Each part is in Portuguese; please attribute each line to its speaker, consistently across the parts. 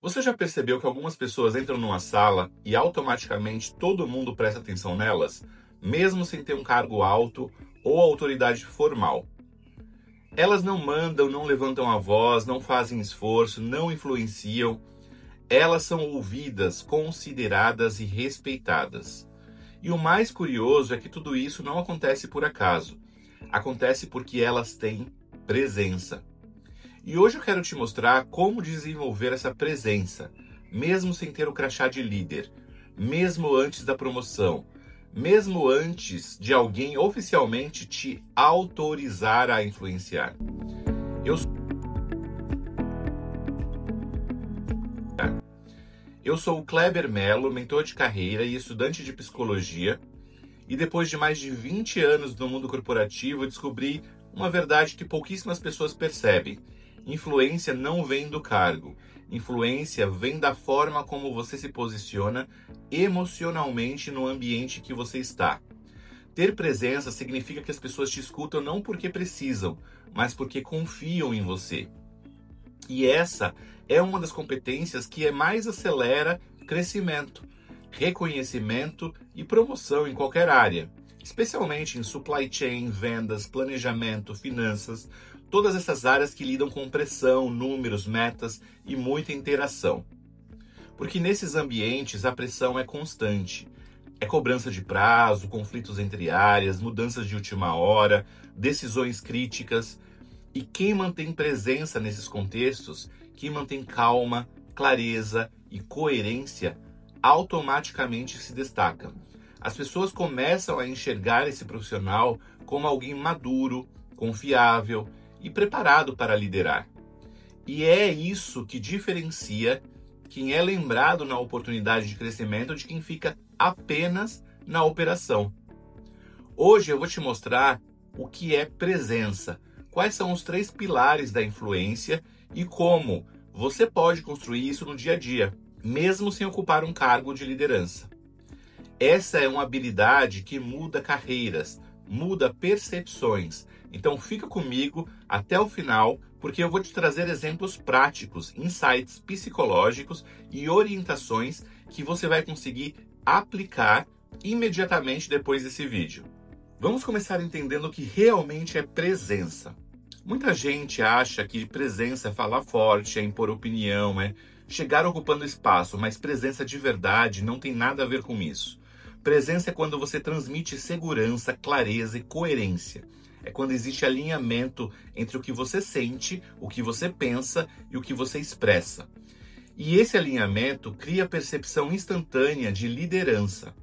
Speaker 1: Você já percebeu que algumas pessoas entram numa sala e automaticamente todo mundo presta atenção nelas, mesmo sem ter um cargo alto ou autoridade formal? Elas não mandam, não levantam a voz, não fazem esforço, não influenciam. Elas são ouvidas, consideradas e respeitadas. E o mais curioso é que tudo isso não acontece por acaso. Acontece porque elas têm presença. E hoje eu quero te mostrar como desenvolver essa presença, mesmo sem ter o crachá de líder, mesmo antes da promoção, mesmo antes de alguém oficialmente te autorizar a influenciar. Eu sou o Kleber Mello, mentor de carreira e estudante de psicologia, e depois de mais de 20 anos no mundo corporativo, eu descobri uma verdade que pouquíssimas pessoas percebem. Influência não vem do cargo. Influência vem da forma como você se posiciona emocionalmente no ambiente que você está. Ter presença significa que as pessoas te escutam não porque precisam, mas porque confiam em você. E essa é uma das competências que mais acelera crescimento, reconhecimento e promoção em qualquer área, especialmente em supply chain, vendas, planejamento, finanças, todas essas áreas que lidam com pressão, números, metas e muita interação. Porque nesses ambientes a pressão é constante. É cobrança de prazo, conflitos entre áreas, mudanças de última hora, decisões críticas. E quem mantém presença nesses contextos, quem mantém calma, clareza e coerência, automaticamente se destaca. As pessoas começam a enxergar esse profissional como alguém maduro, confiável e preparado para liderar. E é isso que diferencia quem é lembrado na oportunidade de crescimento de quem fica apenas na operação. Hoje eu vou te mostrar o que é presença, quais são os 3 pilares da influência e como você pode construir isso no dia a dia, mesmo sem ocupar um cargo de liderança. Essa é uma habilidade que muda carreiras, muda percepções. Então fica comigo até o final, porque eu vou te trazer exemplos práticos, insights psicológicos e orientações que você vai conseguir aplicar imediatamente depois desse vídeo. Vamos começar entendendo o que realmente é presença. Muita gente acha que presença é falar forte, é impor opinião, é chegar ocupando espaço, mas presença de verdade não tem nada a ver com isso. Presença é quando você transmite segurança, clareza e coerência. É quando existe alinhamento entre o que você sente, o que você pensa e o que você expressa. E esse alinhamento cria percepção instantânea de liderança.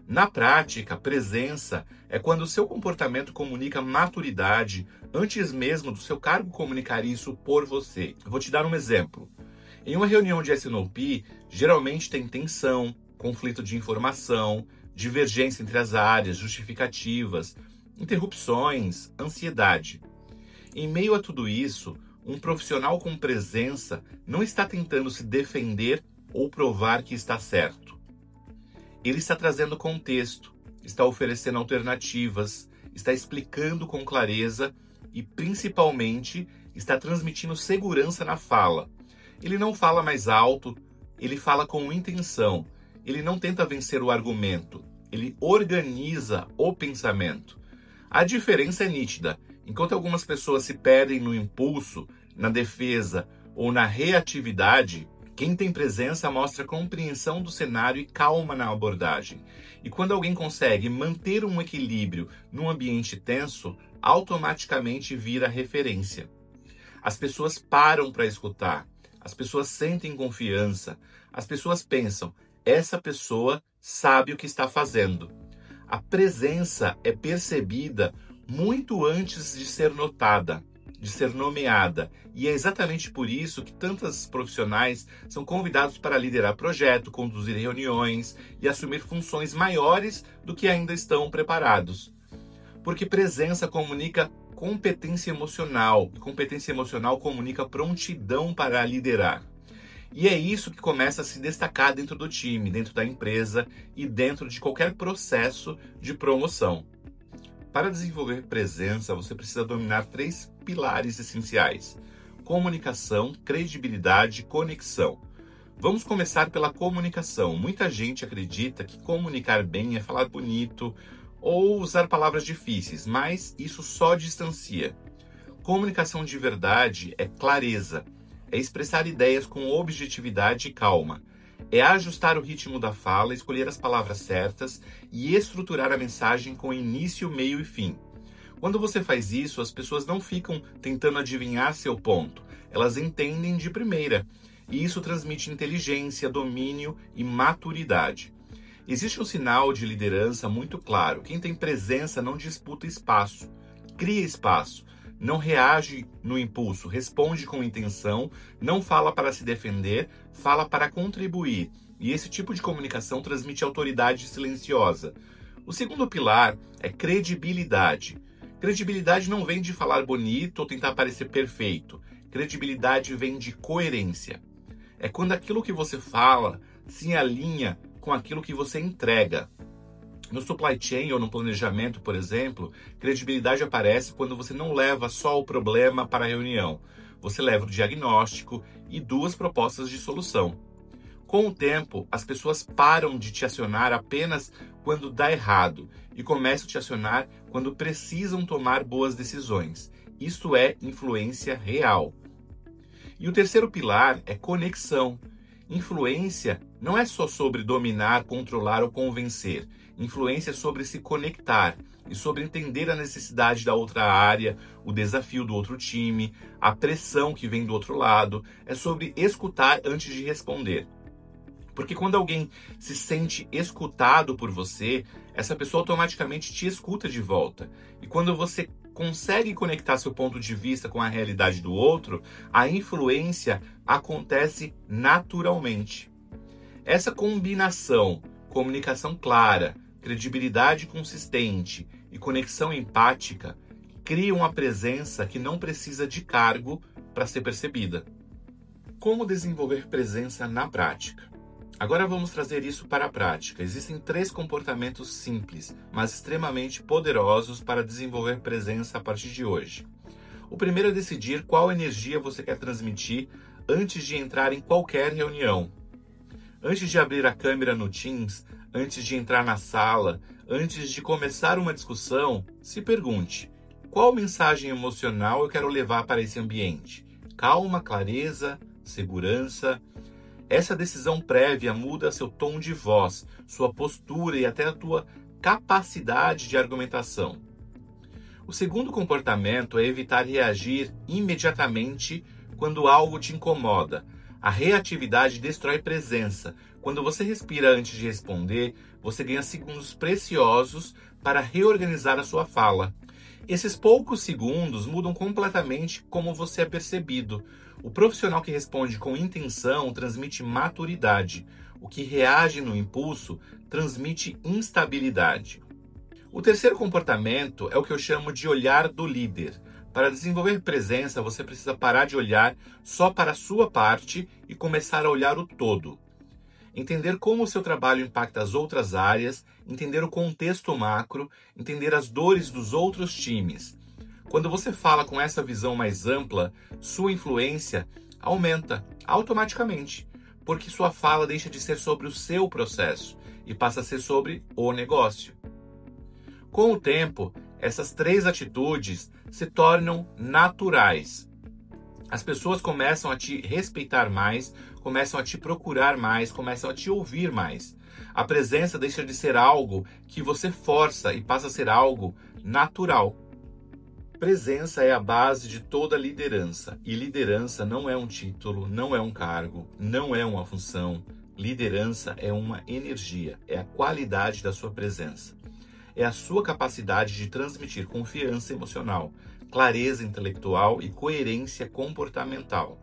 Speaker 1: Na prática, presença é quando o seu comportamento comunica maturidade antes mesmo do seu cargo comunicar isso por você. Eu vou te dar um exemplo. Em uma reunião de S&OP, geralmente tem tensão, conflito de informação, divergência entre as áreas, justificativas, interrupções, ansiedade. Em meio a tudo isso, um profissional com presença não está tentando se defender ou provar que está certo. Ele está trazendo contexto, está oferecendo alternativas, está explicando com clareza e, principalmente, está transmitindo segurança na fala. Ele não fala mais alto, ele fala com intenção. Ele não tenta vencer o argumento, ele organiza o pensamento. A diferença é nítida. Enquanto algumas pessoas se perdem no impulso, na defesa ou na reatividade, quem tem presença mostra compreensão do cenário e calma na abordagem. E quando alguém consegue manter um equilíbrio num ambiente tenso, automaticamente vira referência. As pessoas param para escutar, as pessoas sentem confiança, as pessoas pensam, essa pessoa sabe o que está fazendo. A presença é percebida muito antes de ser notada, de ser nomeada. E é exatamente por isso que tantos profissionais são convidados para liderar projeto, conduzir reuniões e assumir funções maiores do que ainda estão preparados. Porque presença comunica competência emocional, e competência emocional comunica prontidão para liderar. E é isso que começa a se destacar dentro do time, dentro da empresa e dentro de qualquer processo de promoção. Para desenvolver presença, você precisa dominar 3 pilares essenciais: comunicação, credibilidade e conexão. Vamos começar pela comunicação. Muita gente acredita que comunicar bem é falar bonito ou usar palavras difíceis, mas isso só distancia. Comunicação de verdade é clareza, é expressar ideias com objetividade e calma, é ajustar o ritmo da fala, escolher as palavras certas e estruturar a mensagem com início, meio e fim. Quando você faz isso, as pessoas não ficam tentando adivinhar seu ponto, elas entendem de primeira, e isso transmite inteligência, domínio e maturidade. Existe um sinal de liderança muito claro: quem tem presença não disputa espaço, cria espaço. Não reage no impulso, responde com intenção, não fala para se defender, fala para contribuir. E esse tipo de comunicação transmite autoridade silenciosa. O segundo pilar é credibilidade. Credibilidade não vem de falar bonito ou tentar parecer perfeito. Credibilidade vem de coerência. É quando aquilo que você fala se alinha com aquilo que você entrega. No supply chain ou no planejamento, por exemplo, credibilidade aparece quando você não leva só o problema para a reunião. Você leva o diagnóstico e 2 propostas de solução. Com o tempo, as pessoas param de te acionar apenas quando dá errado e começam a te acionar quando precisam tomar boas decisões. Isto é influência real. E o terceiro pilar é conexão. Influência não é só sobre dominar, controlar ou convencer. Influência é sobre se conectar e sobre entender a necessidade da outra área, o desafio do outro time, a pressão que vem do outro lado. É sobre escutar antes de responder. Porque quando alguém se sente escutado por você, essa pessoa automaticamente te escuta de volta. E quando você consegue conectar seu ponto de vista com a realidade do outro, a influência acontece naturalmente. Essa combinação, comunicação clara, credibilidade consistente e conexão empática, cria uma presença que não precisa de cargo para ser percebida. Como desenvolver presença na prática? Agora vamos trazer isso para a prática. Existem 3 comportamentos simples, mas extremamente poderosos para desenvolver presença a partir de hoje. O primeiro é decidir qual energia você quer transmitir antes de entrar em qualquer reunião. Antes de abrir a câmera no Teams, antes de entrar na sala, antes de começar uma discussão, se pergunte: qual mensagem emocional eu quero levar para esse ambiente? Calma, clareza, segurança. Essa decisão prévia muda seu tom de voz, sua postura e até a tua capacidade de argumentação. O segundo comportamento é evitar reagir imediatamente quando algo te incomoda. A reatividade destrói presença. Quando você respira antes de responder, você ganha segundos preciosos para reorganizar a sua fala. Esses poucos segundos mudam completamente como você é percebido. O profissional que responde com intenção transmite maturidade. O que reage no impulso transmite instabilidade. O terceiro comportamento é o que eu chamo de olhar do líder. Para desenvolver presença, você precisa parar de olhar só para a sua parte e começar a olhar o todo. Entender como o seu trabalho impacta as outras áreas, entender o contexto macro, entender as dores dos outros times. Quando você fala com essa visão mais ampla, sua influência aumenta automaticamente, porque sua fala deixa de ser sobre o seu processo e passa a ser sobre o negócio. Com o tempo, essas 3 atitudes se tornam naturais. As pessoas começam a te respeitar mais, começam a te procurar mais, começam a te ouvir mais. A presença deixa de ser algo que você força e passa a ser algo natural. Presença é a base de toda liderança. E liderança não é um título, não é um cargo, não é uma função. Liderança é uma energia, é a qualidade da sua presença. É a sua capacidade de transmitir confiança emocional, clareza intelectual e coerência comportamental.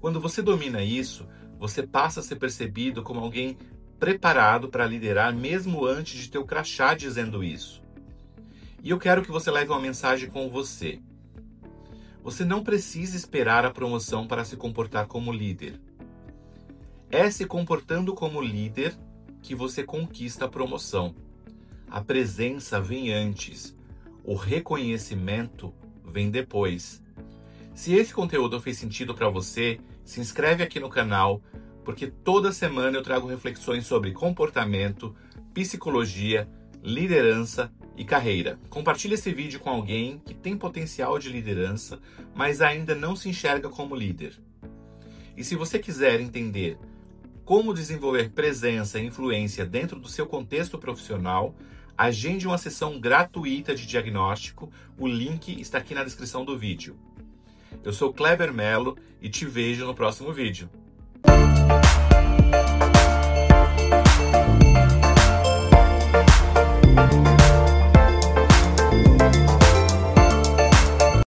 Speaker 1: Quando você domina isso, você passa a ser percebido como alguém preparado para liderar mesmo antes de ter o crachá dizendo isso. E eu quero que você leve uma mensagem com você. Você não precisa esperar a promoção para se comportar como líder. É se comportando como líder que você conquista a promoção. A presença vem antes, o reconhecimento vem depois. Se esse conteúdo fez sentido para você, se inscreve aqui no canal, porque toda semana eu trago reflexões sobre comportamento, psicologia, liderança e carreira. Compartilhe esse vídeo com alguém que tem potencial de liderança, mas ainda não se enxerga como líder. E se você quiser entender como desenvolver presença e influência dentro do seu contexto profissional, agende uma sessão gratuita de diagnóstico. O link está aqui na descrição do vídeo. Eu sou Kleber Mello e te vejo no próximo vídeo.